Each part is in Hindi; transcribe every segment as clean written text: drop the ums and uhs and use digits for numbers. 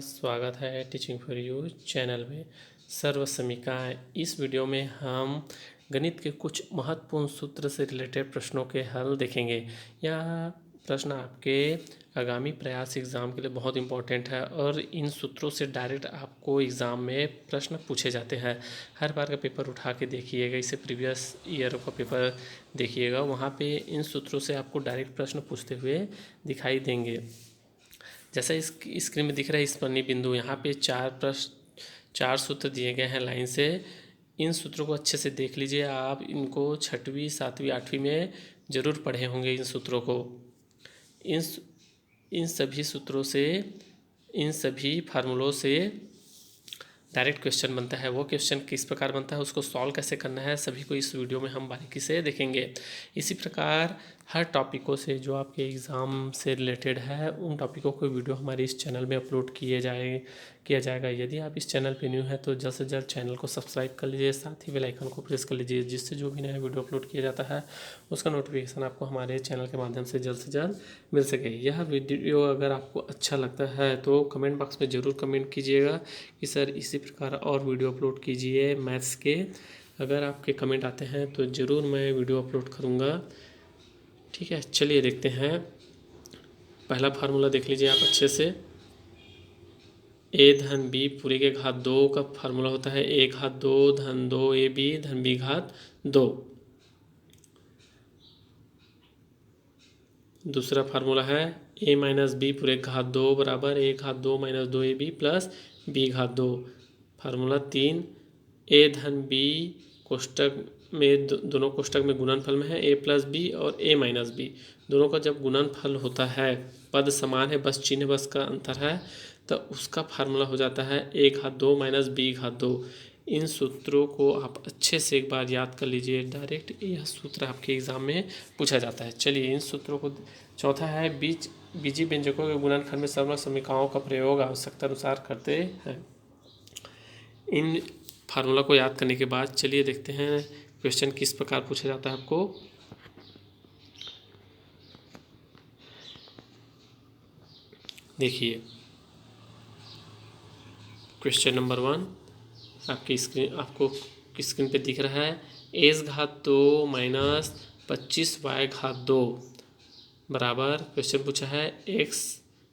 स्वागत है टीचिंग फॉर यू चैनल में। सर्व समीकरण। इस वीडियो में हम गणित के कुछ महत्वपूर्ण सूत्र से रिलेटेड प्रश्नों के हल देखेंगे। यह प्रश्न आपके आगामी प्रयास एग्ज़ाम के लिए बहुत इंपॉर्टेंट है और इन सूत्रों से डायरेक्ट आपको एग्ज़ाम में प्रश्न पूछे जाते हैं। हर बार का पेपर उठा के देखिएगा, इससे प्रीवियस ईयर का पेपर देखिएगा, वहाँ पे इन सूत्रों से आपको डायरेक्ट प्रश्न पूछते हुए दिखाई देंगे। जैसा इस स्क्रीन में दिख रहा है स्पर्णी बिंदु, यहाँ पे चार सूत्र दिए गए हैं लाइन से। इन सूत्रों को अच्छे से देख लीजिए। आप इनको 6वीं 7वीं 8वीं में ज़रूर पढ़े होंगे इन सूत्रों को। इन सभी सूत्रों से, इन सभी फार्मूलों से डायरेक्ट क्वेश्चन बनता है। वो क्वेश्चन किस प्रकार बनता है, उसको सॉल्व कैसे करना है, सभी को इस वीडियो में हम बारीकी से देखेंगे। इसी प्रकार हर टॉपिकों से जो आपके एग्ज़ाम से रिलेटेड है, उन टॉपिकों को वीडियो हमारे इस चैनल में अपलोड किया जाएगा। यदि आप इस चैनल पे न्यू है तो जल्द से जल्द चैनल को सब्सक्राइब कर लीजिए, साथ ही बेल आइकन को प्रेस कर लीजिए, जिससे जो भी नया वीडियो अपलोड किया जाता है उसका नोटिफिकेशन आपको हमारे चैनल के माध्यम से जल्द मिल सके। यह वीडियो अगर आपको अच्छा लगता है तो कमेंट बॉक्स में ज़रूर कमेंट कीजिएगा कि सर इसी प्रकार और वीडियो अपलोड कीजिए मैथ्स के। अगर आपके कमेंट आते हैं तो ज़रूर मैं वीडियो अपलोड करूँगा। ठीक है, चलिए देखते हैं। पहला फार्मूला देख लीजिए आप अच्छे से। a धन b पूरे के घात 2 का फार्मूला होता है a घात 2 धन 2 ab धन b घात 2। दूसरा फार्मूला है a माइनस बी पूरे घात 2 बराबर a घात 2 माइनस 2ab प्लस b घात 2। फार्मूला 3 a धन b कोष्टक में दोनों कोष्टक में गुणनफल में है a प्लस बी और a माइनस बी, दोनों का जब गुणनफल होता है, पद समान है, बस चिन्ह बस का अंतर है, तो उसका फार्मूला हो जाता है a घात 2 माइनस b घात 2। इन सूत्रों को आप अच्छे से एक बार याद कर लीजिए, डायरेक्ट यह सूत्र आपके एग्ज़ाम में पूछा जाता है। चलिए इन सूत्रों को। चौथा है बीजीय व्यंजकों के गुणनखंड में सर्वनाम समीकरणों का प्रयोग आवश्यकता अनुसार करते हैं। इन फार्मूला को याद करने के बाद चलिए देखते हैं क्वेश्चन किस प्रकार पूछा जाता है आपको। देखिए क्वेश्चन नंबर 1 आपको स्क्रीन पे दिख रहा है। एस घात 2 माइनस 25y घात 2 बराबर, क्वेश्चन पूछा है x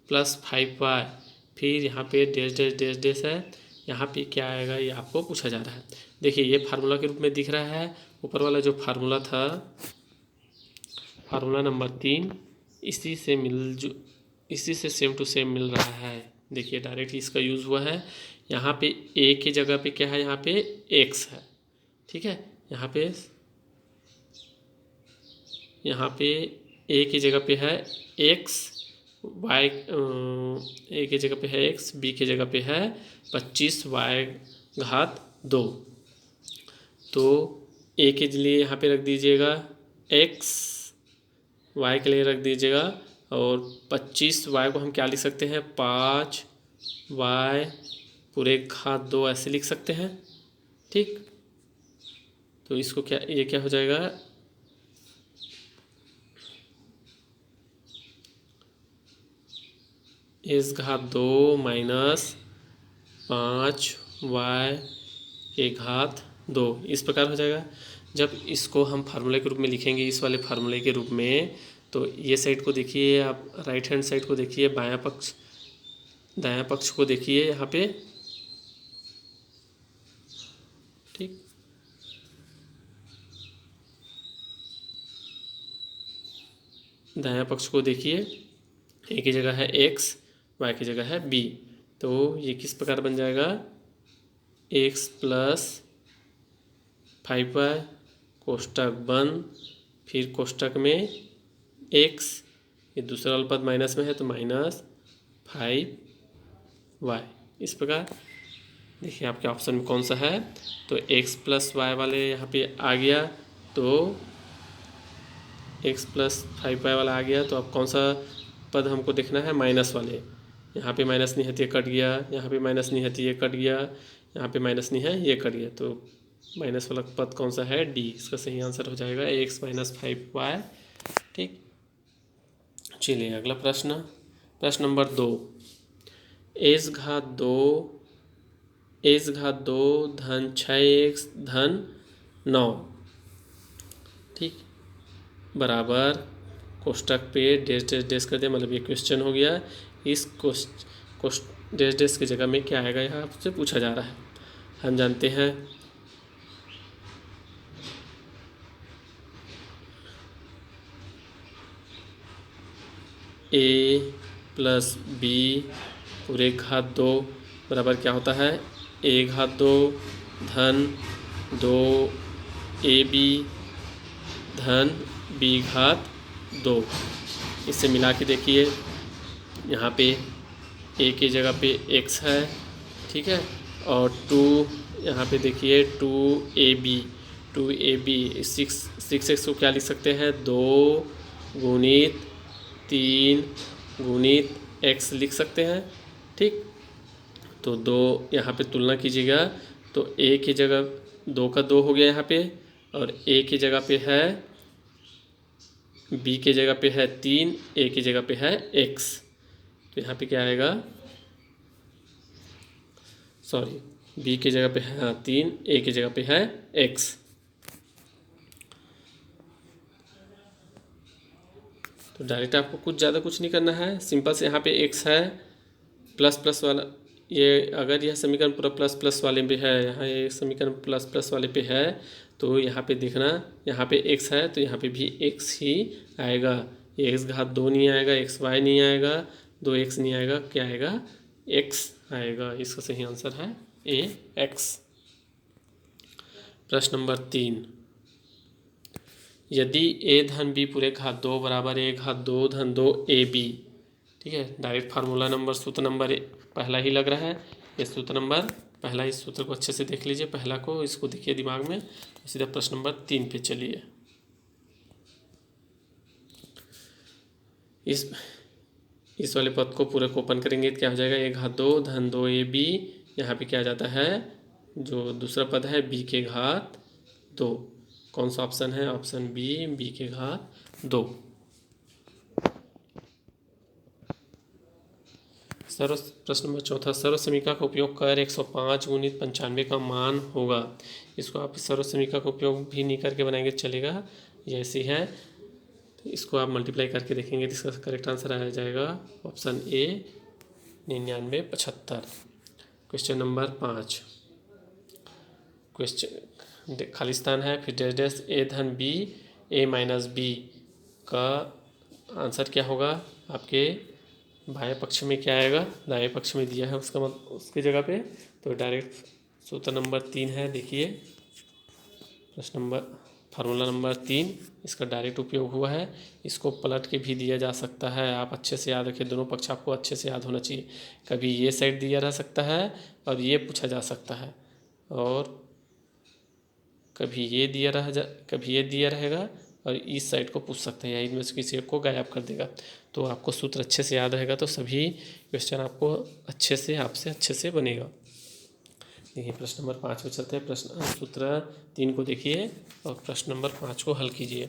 प्लस 5y, फिर यहाँ पे डैश डैश डैश डैश है, यहाँ पे क्या आएगा ये आपको पूछा जा रहा है। देखिए ये फार्मूला के रूप में दिख रहा है। ऊपर वाला जो फार्मूला था, फार्मूला नंबर 3, इसी से सेम टू सेम मिल रहा है। देखिए डायरेक्ट इसका यूज़ हुआ है। यहाँ पे a की जगह पे क्या है, यहाँ पे x है। ठीक है, यहाँ पे a की जगह पे है x, y a की जगह पे है x, b की जगह पे है 25y घात 2। तो a के लिए यहाँ पे रख दीजिएगा x, y के लिए रख दीजिएगा, और 25y को हम क्या लिख सकते हैं, 5y पूरे घात 2 ऐसे लिख सकते हैं। ठीक, तो इसको ये क्या हो जाएगा, इस घात 2 माइनस 5y के घात 2 इस प्रकार हो जाएगा। जब इसको हम फार्मूले के रूप में लिखेंगे, इस वाले फार्मूले के रूप में, तो ये साइड को देखिए आप, राइट हैंड साइड को देखिए, दायां पक्ष को देखिए यहाँ पे। ठीक, दायां पक्ष को देखिए, a की जगह है x, y की जगह है b, तो ये किस प्रकार बन जाएगा, x प्लस 5y कोष्टक बंद, फिर कोष्टक में x, ये दूसरा वाला पद माइनस में है तो माइनस 5y। इस प्रकार देखिए आपके ऑप्शन में कौन सा है, तो x प्लस वाई वाले यहाँ पे आ गया, तो x प्लस 5y वाला आ गया, तो अब कौन सा पद हमको देखना है, माइनस वाले। यहाँ पे माइनस नहीं है तो ये कट गया, यहाँ पे माइनस नहीं है तो ये कट गया, यहाँ पे माइनस नहीं है ये कट गया, तो माइनस वाला पद कौन सा है, डी। इसका सही आंसर हो जाएगा x माइनस 5y। ठीक, चलिए अगला प्रश्न नंबर 2। एस घात दो धन 6x धन 9, ठीक, बराबर कोष्टक पे डैश डैश डैश कर दिया, मतलब ये क्वेश्चन हो गया। इस डैश डैश की जगह में क्या आएगा, यहाँ आपसे पूछा जा रहा है। हम जानते हैं a प्लस बी पूरे घात 2 बराबर क्या होता है, a घात 2 धन 2ab धन b घात 2। इससे मिला के देखिए, यहाँ पे a की जगह पे x है, ठीक है, और 2 यहाँ पे देखिए 2ab 6x को क्या लिख सकते हैं, 2 गुणित 3 गुणित x लिख सकते हैं, ठीक। तो 2 यहाँ पे तुलना कीजिएगा, तो a की जगह 2 का 2 हो गया यहाँ पे, और a की जगह पे है, b की जगह पे है 3, a की जगह पे है x। तो यहाँ पे क्या आएगा, सॉरी, b की जगह पे है 3, a की जगह पे है x। तो डायरेक्ट आपको कुछ नहीं करना है, सिंपल से यहाँ पे x है, प्लस प्लस वाला, ये अगर यह समीकरण पूरा प्लस प्लस वाले पे है, यहाँ ये समीकरण प्लस प्लस वाले पे है, तो यहाँ पे देखना, यहाँ पे x है तो यहाँ पे भी x ही आएगा। x घात 2 नहीं आएगा, xy नहीं आएगा, 2x नहीं आएगा, क्या आएगा, x आएगा। इसका सही आंसर है a x। प्रश्न नंबर 3, यदि a धन b पूरे घात 2 बराबर a घात 2 धन 2ab, ठीक है, डायरेक्ट फार्मूला नंबर सूत्र नंबर पहला ही लग रहा है, ये सूत्र नंबर पहला, इस सूत्र को अच्छे से देख लीजिए, पहला को इसको देखिए दिमाग में। तो सीधा प्रश्न नंबर 3 पे चलिए। इस वाले पद को पूरे को ओपन करेंगे तो क्या हो जाएगा, a घात 2 धन 2ab, यहाँ पे क्या आ जाता है, जो दूसरा पद है b के घात 2, कौन सा ऑप्शन है, ऑप्शन b के घात 2। प्रश्न नंबर 4, सर्व समीकरण का उपयोग कर 105 गुणित 95 का मान होगा। इसको आप सर्व समीकरण का उपयोग भी नहीं करके बनाएंगे चलेगा, ये ऐसी है, तो इसको आप मल्टीप्लाई करके देखेंगे तो इसका करेक्ट आंसर आ जाएगा option A 9975। Question number 5, question खाली स्थान है, फिर डैश डैश a धन b a माइनस b का आंसर क्या होगा, आपके बाएं पक्ष में क्या आएगा, दाएं पक्ष में दिया है उसका उसकी जगह पे, तो डायरेक्ट सूत्र नंबर 3 है, देखिए प्रश्न नंबर फार्मूला नंबर 3, इसका डायरेक्ट उपयोग हुआ है। इसको पलट के भी दिया जा सकता है, आप अच्छे से याद रखिए, दोनों पक्ष आपको अच्छे से याद होना चाहिए। कभी ये साइड दिया रह सकता है और ये पूछा जा सकता है, और कभी ये दिया रहेगा और इस साइड को पूछ सकते हैं, या इनमें से किसी एक को गायब कर देगा। तो आपको सूत्र अच्छे से याद रहेगा तो सभी क्वेश्चन आपको अच्छे से बनेगा। देखिए प्रश्न नंबर 5 पे चलते हैं। सूत्र 3 को देखिए और प्रश्न नंबर 5 को हल कीजिए,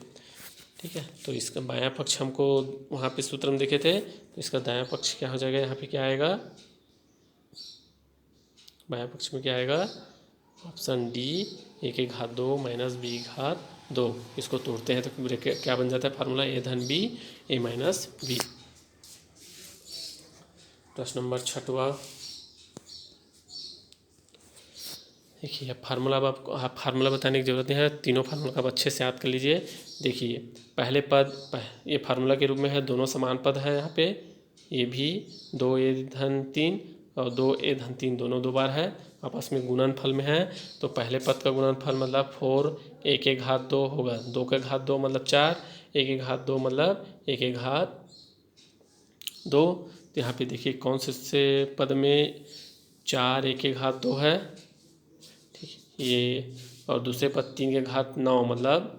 ठीक है। तो इसका बायां पक्ष हमको वहाँ पे सूत्र में देखे थे, तो इसका दायां पक्ष क्या हो जाएगा, यहाँ पे क्या आएगा, बायां पक्ष में क्या आएगा, ऑप्शन डी a के घात 2 माइनस b घात 2। इसको तोड़ते हैं तो क्या बन जाता है फार्मूला, a धन b a माइनस b। प्रश्न नंबर 6, देखिए फार्मूला आप फार्मूला बताने की ज़रूरत नहीं है, तीनों फार्मूला का आप अच्छे से याद कर लीजिए। देखिए पहले पद ये फार्मूला के रूप में है, दोनों समान पद है, यहाँ पे ये भी 2a धन 3 और 2a धन 3 दोनों 2 बार है, आपस में गुणनफल में है। तो पहले पद का गुणनफल मतलब 4a के घात 2 होगा, 2 के घात 2 मतलब 4, a के घात 2 मतलब a के घात 2। तो यहाँ पे देखिए कौन से पद में 4 a के घात 2 है, ठीक, ये, और दूसरे पद 3 के घात 9, मतलब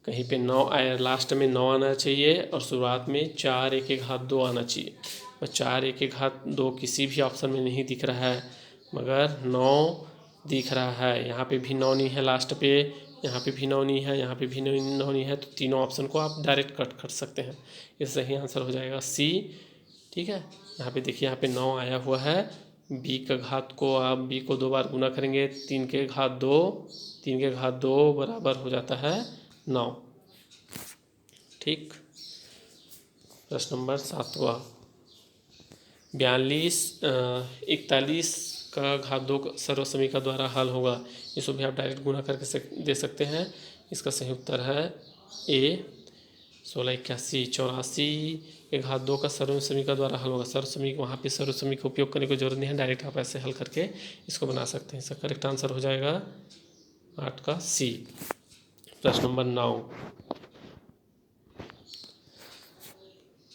कहीं पे 9 आया, लास्ट में 9 आना चाहिए और शुरुआत में 4 a के घात 2 आना चाहिए। और 4 a के घात 2 किसी भी ऑप्शन में नहीं दिख रहा है, मगर 9 दिख रहा है। यहाँ पे भी 9 नहीं है लास्ट पे, यहाँ पे भी 9 नहीं है, यहाँ पे भी 9 नहीं है, तो तीनों ऑप्शन को आप डायरेक्ट कट कर सकते हैं। ये सही आंसर हो जाएगा सी ठीक है। यहाँ पे देखिए, यहाँ पे 9 आया हुआ है। b का घात को आप b को 2 बार गुना करेंगे, 3 के घात 2, 3 के घात 2 बराबर हो जाता है 9। ठीक। प्रश्न नंबर 7वां, 41 का घात 2 सर्वसमीका द्वारा हल होगा। इसको भी आप डायरेक्ट गुना करके दे सकते हैं। इसका सही उत्तर है ए। 16 81 84 के घात 2 का सर्वसमीका द्वारा हल होगा। सर्वसमीका, वहाँ पे सर्वसमीका का उपयोग करने की जरूरत नहीं है, डायरेक्ट आप ऐसे हल करके इसको बना सकते हैं। इसका करेक्ट आंसर हो जाएगा 8 का सी। प्रश्न नंबर 9,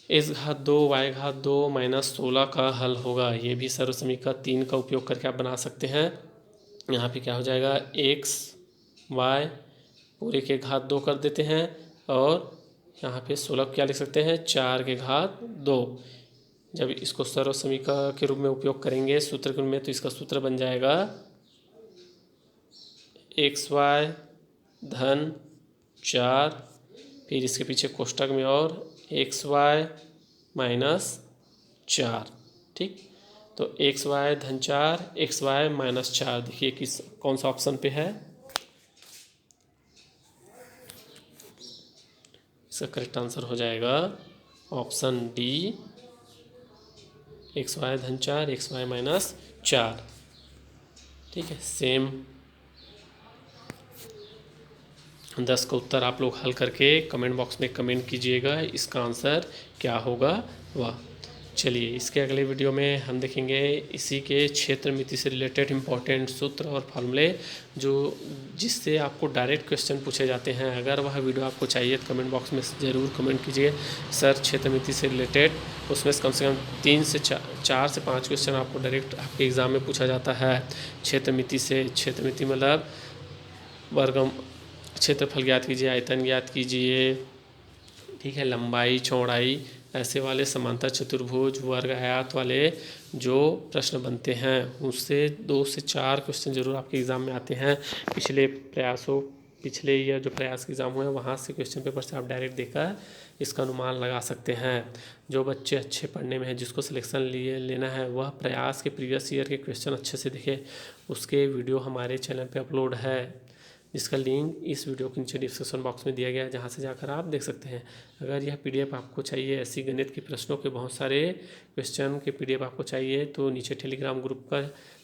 x घात 2 y घात 2 माइनस 16 का हल होगा। ये भी सर्वसमीका 3 का उपयोग करके आप बना सकते हैं। यहाँ पे क्या हो जाएगा, x y पूरे के घात 2 कर देते हैं और यहाँ पे 16 क्या लिख सकते हैं, 4 के घात 2। जब इसको सर्वसमीका के रूप में उपयोग करेंगे सूत्र के रूप में, तो इसका सूत्र बन जाएगा xy धन 4, फिर इसके पीछे कोष्टक में और xy माइनस 4। ठीक। तो xy धन 4 xy माइनस 4, देखिए किस कौन सा ऑप्शन पे है। इसका करेक्ट आंसर हो जाएगा ऑप्शन डी, xy धन 4 xy माइनस 4। ठीक है। सेम 10 का उत्तर आप लोग हल करके कमेंट बॉक्स में कमेंट कीजिएगा इसका आंसर क्या होगा वह। चलिए, इसके अगले वीडियो में हम देखेंगे इसी के क्षेत्र मिति से रिलेटेड इम्पॉर्टेंट सूत्र और फार्मूले, जो जिससे आपको डायरेक्ट क्वेश्चन पूछे जाते हैं। अगर वह वीडियो आपको चाहिए तो कमेंट बॉक्स में ज़रूर कमेंट कीजिए, सर क्षेत्र मिति से रिलेटेड। उसमें से कम 3 से 4 से 5 क्वेश्चन आपको डायरेक्ट आपके एग्ज़ाम में पूछा जाता है क्षेत्र मिति से। क्षेत्र मिति मतलब वर्गम क्षेत्रफल ज्ञात कीजिए, आयतन ज्ञात कीजिए, ठीक है, लंबाई चौड़ाई, ऐसे वाले समांतर चतुर्भुज वर्ग आयत वाले जो प्रश्न बनते हैं उससे 2 से 4 क्वेश्चन जरूर आपके एग्ज़ाम में आते हैं। पिछले ईयर जो प्रयास के एग्ज़ाम हुए हैं वहाँ से क्वेश्चन पेपर से आप डायरेक्ट देकर इसका अनुमान लगा सकते हैं। जो बच्चे अच्छे पढ़ने में हैं, जिसको सिलेक्शन लेना है, वह प्रयास के प्रीवियस ईयर के क्वेश्चन अच्छे से देखे। उसके वीडियो हमारे चैनल पर अपलोड है, जिसका लिंक इस वीडियो के नीचे डिस्क्रिप्शन बॉक्स में दिया गया है, जहां से जाकर आप देख सकते हैं। अगर यह पीडीएफ आपको चाहिए, ऐसी गणित के प्रश्नों के बहुत सारे क्वेश्चन के पीडीएफ आपको चाहिए, तो नीचे टेलीग्राम ग्रुप का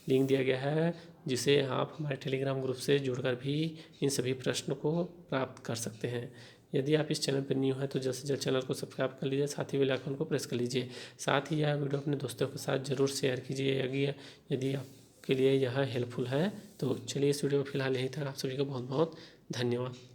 लिंक दिया गया है, जिसे आप हमारे टेलीग्राम ग्रुप से जुड़कर भी इन सभी प्रश्नों को प्राप्त कर सकते हैं। यदि आप इस चैनल पर न्यू हैं तो जल्द से जल्द चैनल को सब्सक्राइब कर लीजिए, साथ ही बेल आइकन को प्रेस कर लीजिए। साथ ही यह वीडियो अपने दोस्तों के साथ ज़रूर शेयर कीजिए यदि आप के लिए यह हेल्पफुल है। तो चलिए, इस वीडियो में फिलहाल यहीं तक। आप सभी को बहुत बहुत धन्यवाद।